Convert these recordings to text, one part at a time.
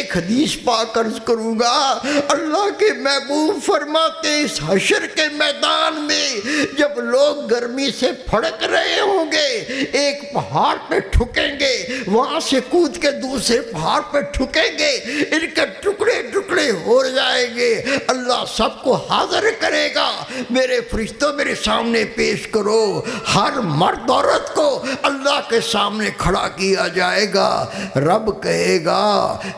ایک حدیث پاک عرض کروں گا، اللہ کے محبوب فرماتے اس حشر کے میدان میں جب لوگ گرمی سے پھڑک رہے ہوں گے، ایک پہاڑ پہ ٹھکیں گے، وہاں سے کود کے دوسرے پہاڑ پہ ٹھکیں گے، ان کے ٹکڑے ٹکڑے ہو جائیں گے، اللہ سب کو حاضر کرے گا، میرے فرشتوں میرے سامنے پیش کرو، ہر مرد عورت کو اللہ کے سامنے کھڑا کیا جائے گا، رب کہے گا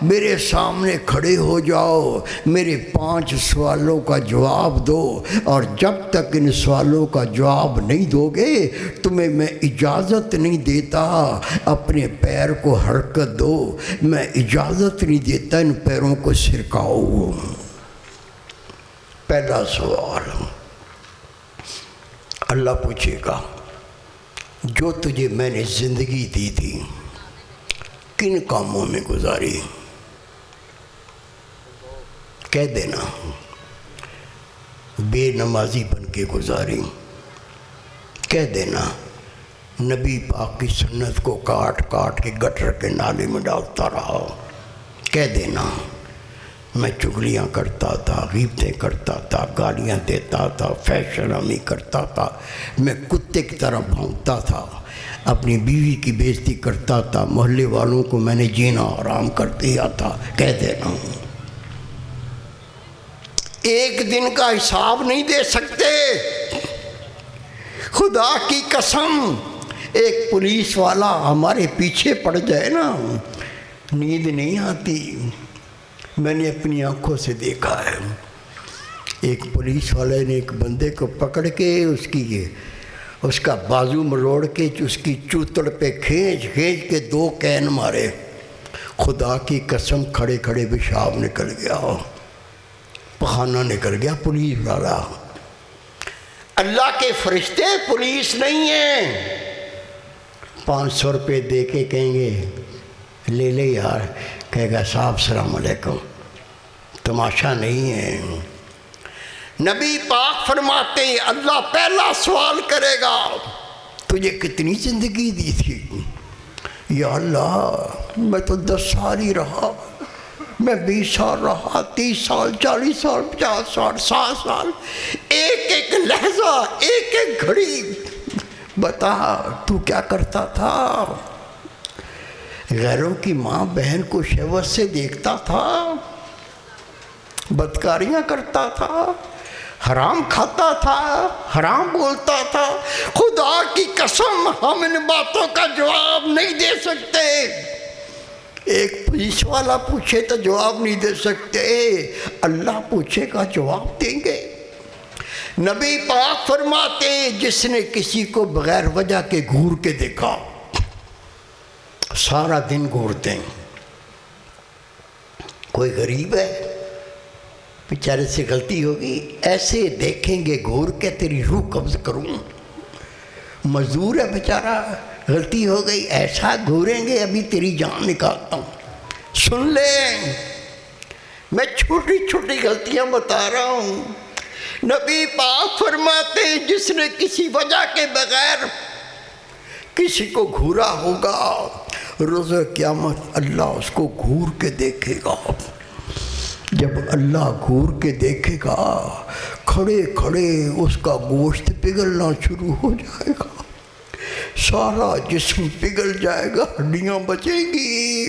میرے سامنے کھڑے ہو جاؤ، میرے 5 سوالوں کا جواب دو، اور جب تک ان سوالوں کا جواب نہیں دو گے تمہیں میں اجازت نہیں دیتا اپنے پیر کو حرکت دو، میں اجازت نہیں دیتا ان پیروں کو سرکاؤ۔ پہلا سوال اللہ پوچھے گا، جو تجھے میں نے زندگی دی تھی کن کاموں میں گزاری؟ کہہ دینا بے نمازی بن کے گزاری، کہہ دینا نبی پاک کی سنت کو کاٹ کاٹ کے گٹر کے نالے میں ڈالتا رہا، کہہ دینا میں چغلیاں کرتا تھا، غیبتیں کرتا تھا، گالیاں دیتا تھا، فحشائی کرتا تھا، میں کتے کی طرح بھونکتا تھا، اپنی بیوی کی بے عزتی کرتا تھا، محلے والوں کو میں نے جینا حرام کر دیا تھا، کہہ دینا۔ ایک دن کا حساب نہیں دے سکتے، خدا کی قسم ایک پولیس والا ہمارے پیچھے پڑ جائے نا نیند نہیں آتی، میں نے اپنی آنکھوں سے دیکھا ہے، ایک پولیس والے نے ایک بندے کو پکڑ کے اس کا بازو مروڑ کے اس کی چوتڑ پہ کھینچ کے 2 کین مارے، خدا کی قسم کھڑے کھڑے پیشاب نکل گیا، پخانہ نکل گیا، پولیس والا۔ اللہ کے فرشتے پولیس نہیں ہیں، 500 روپے دے کے کہیں گے لے لے یار، کہے گا صاحب السلام علیکم، تماشا نہیں ہے۔ نبی پاک فرماتے ہیں اللہ پہلا سوال کرے گا تجھے کتنی زندگی دی تھی؟ یا اللہ میں تو 10 سال ہی رہا، میں 20 سال رہا، 30 سال، 40 سال، 50 سال، 60 سال، ایک ایک لحظہ، ایک ایک گھڑی بتا تو کیا کرتا تھا؟ غیروں کی ماں بہن کو شہوت سے دیکھتا تھا، بدکاریاں کرتا تھا، حرام کھاتا تھا، حرام بولتا تھا، خدا کی قسم ہم ان باتوں کا جواب نہیں دے سکتے، ایک پولیس والا پوچھے تو جواب نہیں دے سکتے، اللہ پوچھے گا جواب دیں گے۔ نبی پاک فرماتے ہیں جس نے کسی کو بغیر وجہ کے گھور کے دیکھا، سارا دن گھورتے ہیں، کوئی غریب ہے بیچارے سے غلطی ہوگی، ایسے دیکھیں گے گھور کے تیری روح قبض کروں، مزدور ہے بیچارہ غلطی ہو گئی، ایسا گھوریں گے ابھی تیری جان نکالتا ہوں۔ سن لیں میں چھوٹی چھوٹی غلطیاں بتا رہا ہوں، نبی پاک فرماتے ہیں جس نے کسی وجہ کے بغیر کسی کو گھورا ہوگا روز قیامت اللہ اس کو گھور کے دیکھے گا، جب اللہ گھور کے دیکھے گا کھڑے کھڑے اس کا گوشت پگھلنا شروع ہو جائے گا، سارا جسم پگھل جائے گا، ہڈیاں بچیں گی۔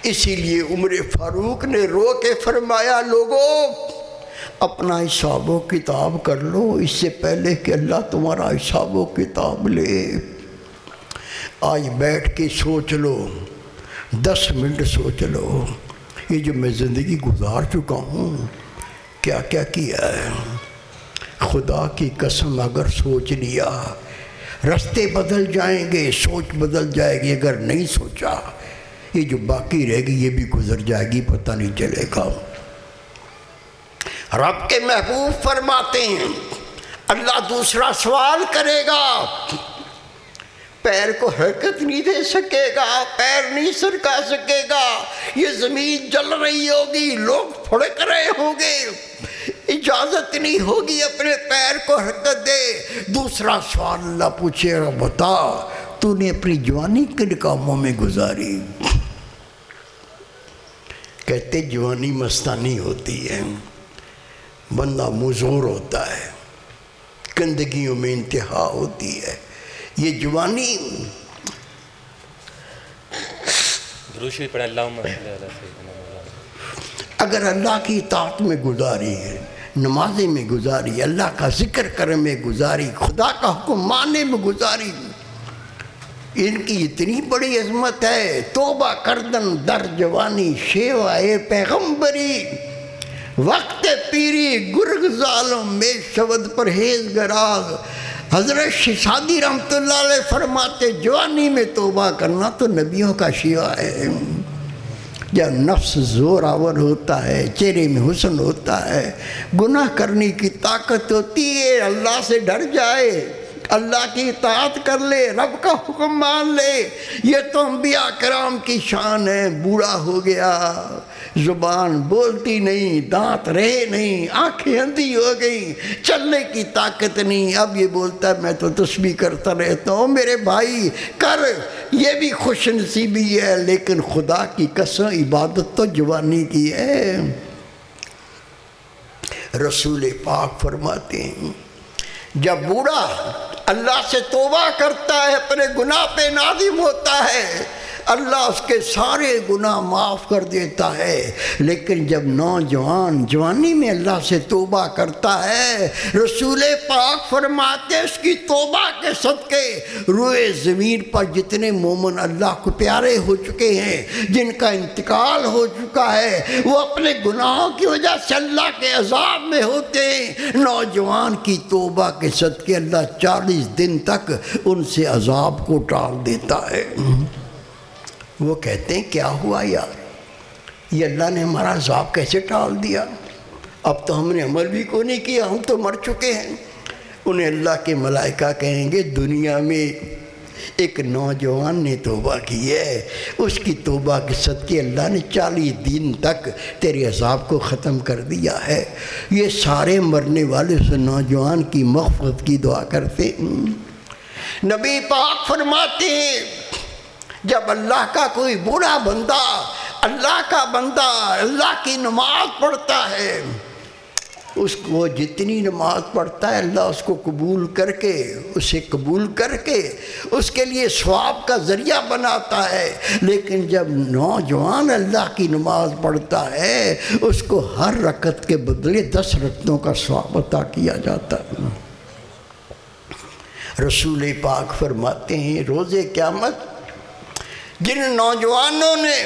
اسی لیے عمر فاروق نے رو کے فرمایا لوگوں اپنا حساب و کتاب کر لو اس سے پہلے کہ اللہ تمہارا حساب و کتاب لے۔ آج بیٹھ کے سوچ لو، 10 منٹ سوچ لو، یہ جو میں زندگی گزار چکا ہوں کیا کیا کیا ہے۔ خدا کی قسم اگر سوچ لیا رستے بدل جائیں گے، سوچ بدل جائے گی، اگر نہیں سوچا یہ جو باقی رہے گی یہ بھی گزر جائے گی، پتہ نہیں چلے گا۔ رب کے محبوب فرماتے ہیں اللہ دوسرا سوال کرے گا، پیر کو حرکت نہیں دے سکے گا، پیر نہیں سرکا سکے گا، یہ زمین جل رہی ہوگی، لوگ پھڑک رہے ہوں گے، اجازت نہیں ہوگی اپنے پیر کو حرکت دے۔ دوسرا سوال اللہ پوچھے گا بتا تو نے اپنی جوانی کن کاموں میں گزاری؟ کہتے جوانی مستانی ہوتی ہے، بندہ مزور ہوتا ہے، گندگیوں میں انتہا ہوتی ہے۔ یہ جوانی دروشی پڑھیں اللہم صلی اللہ علیہ وسلم۔ اگر اللہ کی اطاعت میں گزاری ہے، نمازیں میں گزاری، اللہ کا ذکر کرنے میں گزاری، خدا کا حکم ماننے میں گزاری، ان کی اتنی بڑی عظمت ہے۔ توبہ کردن در جوانی شیوائے پیغمبری، وقت پیری گرگ ظالم میں شود پرہیز گراز۔ حضرت شہزادی رحمۃ اللہ علیہ فرماتے جوانی میں توبہ کرنا تو نبیوں کا شیوا ہے۔ جب نفس زور آور ہوتا ہے، چہرے میں حسن ہوتا ہے، گناہ کرنے کی طاقت ہوتی ہے، اللہ سے ڈر جائے، اللہ کی اطاعت کر لے، رب کا حکم مان لے۔ یہ تو انبیاء کرام کی شان ہے۔ بوڑھا ہو گیا، زبان بولتی نہیں، دانت رہے نہیں، آنکھیں اندھی ہو گئیں، چلنے کی طاقت نہیں، اب یہ بولتا ہے میں تو تسبیح کرتا رہتا ہوں۔ میرے بھائی کر، یہ بھی خوش نصیبی ہے، لیکن خدا کی قسم عبادت تو جوانی کی ہے۔ رسول پاک فرماتے ہیں جب بوڑھا اللہ سے توبہ کرتا ہے، اپنے گناہ پہ نادم ہوتا ہے، اللہ اس کے سارے گناہ معاف کر دیتا ہے۔ لیکن جب نوجوان جوانی میں اللہ سے توبہ کرتا ہے، رسول پاک فرماتے اس کی توبہ کے صدقے روئے زمین پر جتنے مومن اللہ کو پیارے ہو چکے ہیں، جن کا انتقال ہو چکا ہے، وہ اپنے گناہوں کی وجہ سے اللہ کے عذاب میں ہوتے ہیں۔ نوجوان کی توبہ کے صدقے اللہ 40 دن تک ان سے عذاب کو ٹال دیتا ہے۔ وہ کہتے ہیں کیا ہوا یار، یہ اللہ نے ہمارا عذاب کیسے ٹال دیا؟ اب تو ہم نے عمل بھی کو نہیں کیا، ہم تو مر چکے ہیں۔ انہیں اللہ کے ملائکہ کہیں گے دنیا میں ایک نوجوان نے توبہ کی ہے، اس کی توبہ کے صدقے اللہ نے 40 دن تک تیرے عذاب کو ختم کر دیا ہے۔ یہ سارے مرنے والے اس نوجوان کی مغفرت کی دعا کرتے ہیں۔ نبی پاک فرماتے ہیں جب اللہ کا کوئی بوڑھا بندہ، اللہ کا بندہ اللہ کی نماز پڑھتا ہے، اس کو جتنی نماز پڑھتا ہے اللہ اس کو قبول کر کے، اسے قبول کر کے اس کے لیے ثواب کا ذریعہ بناتا ہے۔ لیکن جب نوجوان اللہ کی نماز پڑھتا ہے، اس کو ہر رکعت کے بدلے 10 رکعتوں کا ثواب عطا کیا جاتا ہے۔ رسول پاک فرماتے ہیں روز قیامت جن نوجوانوں نے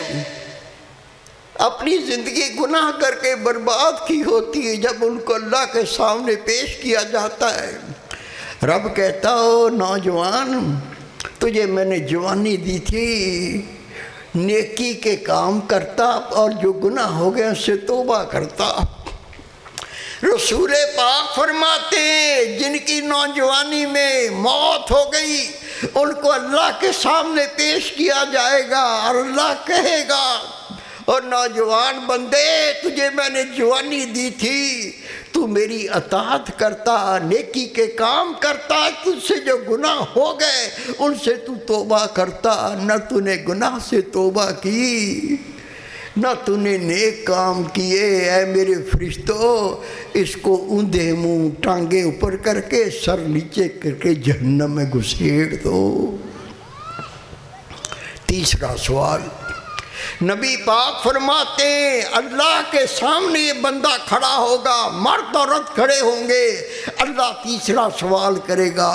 اپنی زندگی گناہ کر کے برباد کی ہوتی ہے، جب ان کو اللہ کے سامنے پیش کیا جاتا ہے، رب کہتا ہو نوجوان تجھے میں نے جوانی دی تھی، نیکی کے کام کرتا اور جو گناہ ہو گئے اس سے توبہ کرتا۔ رسول پاک فرماتے ہیں جن کی نوجوانی میں موت ہو گئی ان کو اللہ کے سامنے پیش کیا جائے گا اور اللہ کہے گا اور نوجوان بندے تجھے میں نے جوانی دی تھی، تو میری اطاعت کرتا، نیکی کے کام کرتا، تجھ سے جو گناہ ہو گئے ان سے تو توبہ کرتا، نہ تو نے گناہ سے توبہ کی نہ تو نے نیک کام کیے۔ اے میرے فرشتوں اس کو اوندھے منہ ٹانگیں اوپر کر کے سر نیچے کر کے جہنم میں گھسیڑ دو۔ تیسرا سوال، نبی پاک فرماتے ہیں اللہ کے سامنے یہ بندہ کھڑا ہوگا، مرد اور عورت کھڑے ہوں گے، اللہ تیسرا سوال کرے گا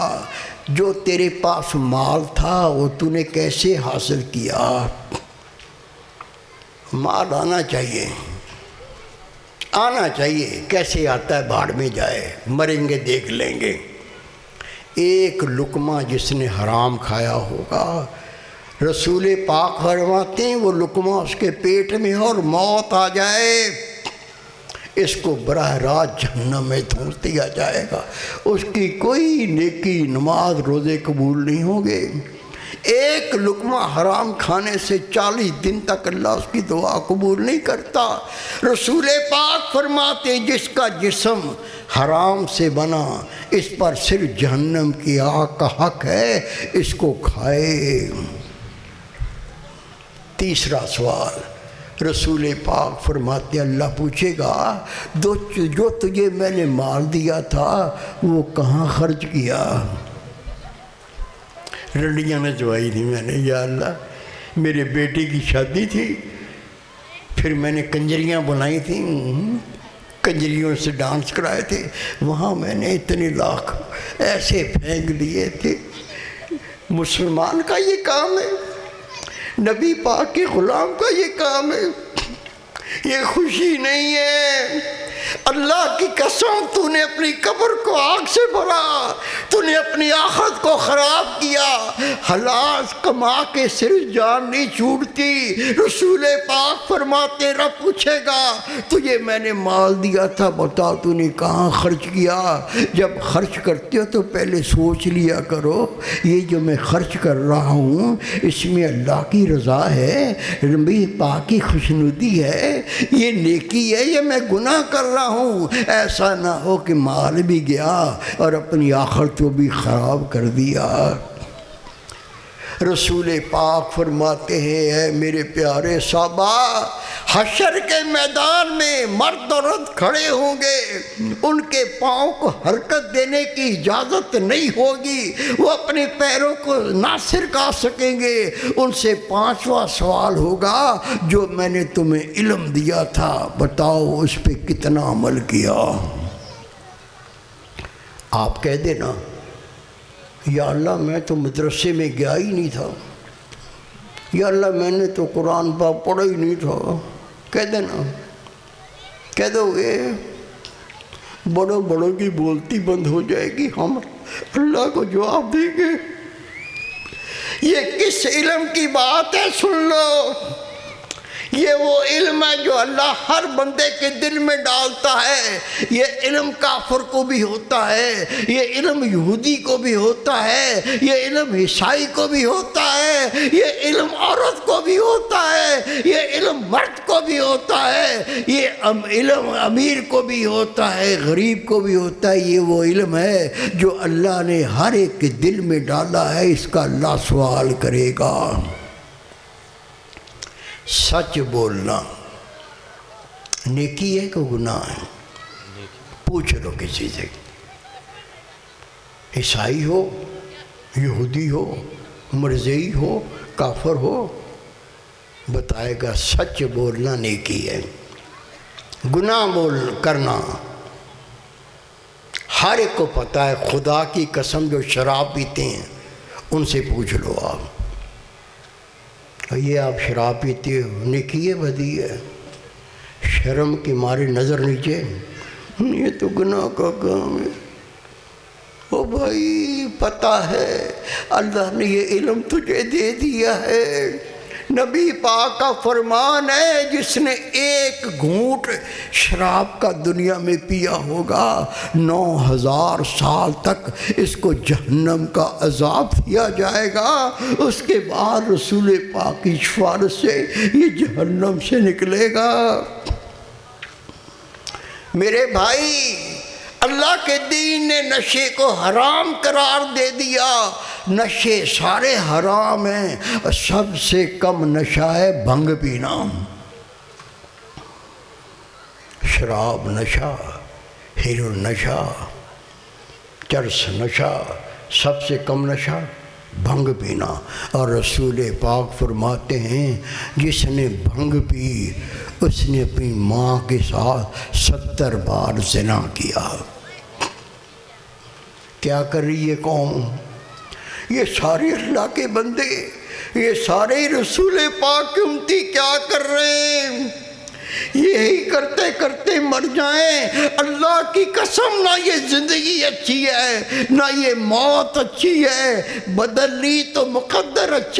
جو تیرے پاس مال تھا وہ تو نے کیسے حاصل کیا؟ مال آنا چاہیے، آنا چاہیے، کیسے آتا ہے بھاڑ میں جائے، مریں گے دیکھ لیں گے۔ ایک لقمہ جس نے حرام کھایا ہوگا، رسول پاک فرماتے ہیں وہ لقمہ اس کے پیٹ میں اور موت آ جائے، اس کو براہ راست جہنم میں دھونس دیا جائے گا، اس کی کوئی نیکی نماز روزے قبول نہیں ہوں گے۔ ایک لقمہ حرام کھانے سے 40 دن تک اللہ اس کی دعا قبول نہیں کرتا۔ رسول پاک فرماتے جس کا جسم حرام سے بنا اس پر صرف جہنم کی آگ کا حق ہے، اس کو کھائے۔ تیسرا سوال، رسول پاک فرماتے اللہ پوچھے گا جو تجھے میں نے مال دیا تھا وہ کہاں خرچ کیا؟ رنڈیاں نے جوائی دی میں نے، یا اللہ میرے بیٹے کی شادی تھی، پھر میں نے کنجریاں بنائی تھیں، کنجریوں سے ڈانس کرائے تھے، وہاں میں نے اتنے لاکھ ایسے پھینک دیے تھے۔ مسلمان کا یہ کام ہے، نبی پاک کے غلام کا یہ کام ہے، یہ خوشی نہیں ہے۔ اللہ کی قسم تو نے اپنی قبر کو آگ سے بھرا، تو نے اپنی آخرت کو خراب کیا۔ حلال کما کے صرف جان نہیں چھوٹتی۔ رسول پاک فرماتے رب پوچھے گا تجھے میں نے مال دیا تھا بتا تو نے کہاں خرچ کیا؟ جب خرچ کرتے ہو تو پہلے سوچ لیا کرو یہ جو میں خرچ کر رہا ہوں اس میں اللہ کی رضا ہے، نبی پاک کی خوشنودی ہے، یہ نیکی ہے، یہ میں گناہ کر رہا ہوں۔ ایسا نہ ہو کہ مال بھی گیا اور اپنی آخرت کو بھی خراب کر دیا۔ رسول پاک فرماتے ہیں اے میرے پیارے صحابہ، حشر کے میدان میں مرد اور عورت کھڑے ہوں گے، ان کے پاؤں کو حرکت دینے کی اجازت نہیں ہوگی، وہ اپنے پیروں کو نہ سرکا سکیں گے۔ ان سے 5واں سوال ہوگا جو میں نے تمہیں علم دیا تھا بتاؤ اس پہ کتنا عمل کیا؟ آپ کہہ دینا یا اللہ میں تو مدرسے میں گیا ہی نہیں تھا، یا اللہ میں نے تو قرآن پاک پڑھا ہی نہیں تھا، کہہ دینا، کہہ دو گے بڑوں بڑوں کی بولتی بند ہو جائے گی، ہم اللہ کو جواب دیں گے یہ کس علم کی بات ہے؟ سن لو، یہ وہ علم ہے جو اللہ ہر بندے کے دل میں ڈالتا ہے۔ یہ علم کافر کو بھی ہوتا ہے، یہ علم یہودی کو بھی ہوتا ہے، یہ علم عیسائی کو بھی ہوتا ہے، یہ علم عورت کو بھی ہوتا ہے، یہ علم مرد کو بھی ہوتا ہے، یہ علم امیر کو بھی ہوتا ہے، غریب کو بھی ہوتا ہے۔ یہ وہ علم ہے جو اللہ نے ہر ایک کے دل میں ڈالا ہے، اس کا اللہ سوال کرے گا۔ سچ بولنا نیکی ہے کہ گناہ ہے؟ پوچھ لو کسی سے، عیسائی ہو، یہودی ہو، مرزئی ہو، کافر ہو، بتائے گا سچ بولنا نیکی ہے۔ گناہ کرنا ہر ایک کو پتہ ہے، خدا کی قسم جو شراب پیتے ہیں ان سے پوچھ لو آپ، یہ آپ شراب پیتے ہو نیکی ہے بدی ہے؟ شرم کے مارے نظر نیچے، یہ تو گناہ کا کام ہے۔ او بھائی پتہ ہے اللہ نے یہ علم تجھے دے دیا ہے، نبی پاک کا فرمان ہے جس نے ایک گھونٹ شراب کا دنیا میں پیا ہوگا 9000 سال تک اس کو جہنم کا عذاب دیا جائے گا، اس کے بعد رسول پاک کی شفاعت سے یہ جہنم سے نکلے گا۔ میرے بھائی اللہ کے دین نے نشے کو حرام قرار دے دیا۔ نشے سارے حرام ہیں، سب سے کم نشہ ہے بھنگ پینا، شراب نشہ، ہیروئن نشہ، چرس نشہ، سب سے کم نشہ بھنگ پینا۔ اور رسول پاک فرماتے ہیں جس نے بھنگ پی اس نے اپنی ماں کے ساتھ 70 بار زنا کیا۔ کیا کر رہی ہے قوم؟ یہ سارے اللہ کے بندے، یہ سارے رسول پاک کے امتی کیا کر رہے ہیں؟ یہی کرتے کرتے مر جائیں۔ اللہ کی قسم نہ یہ زندگی اچھی ہے نہ یہ موت اچھی ہے، بدل لی تو مقدر اچھے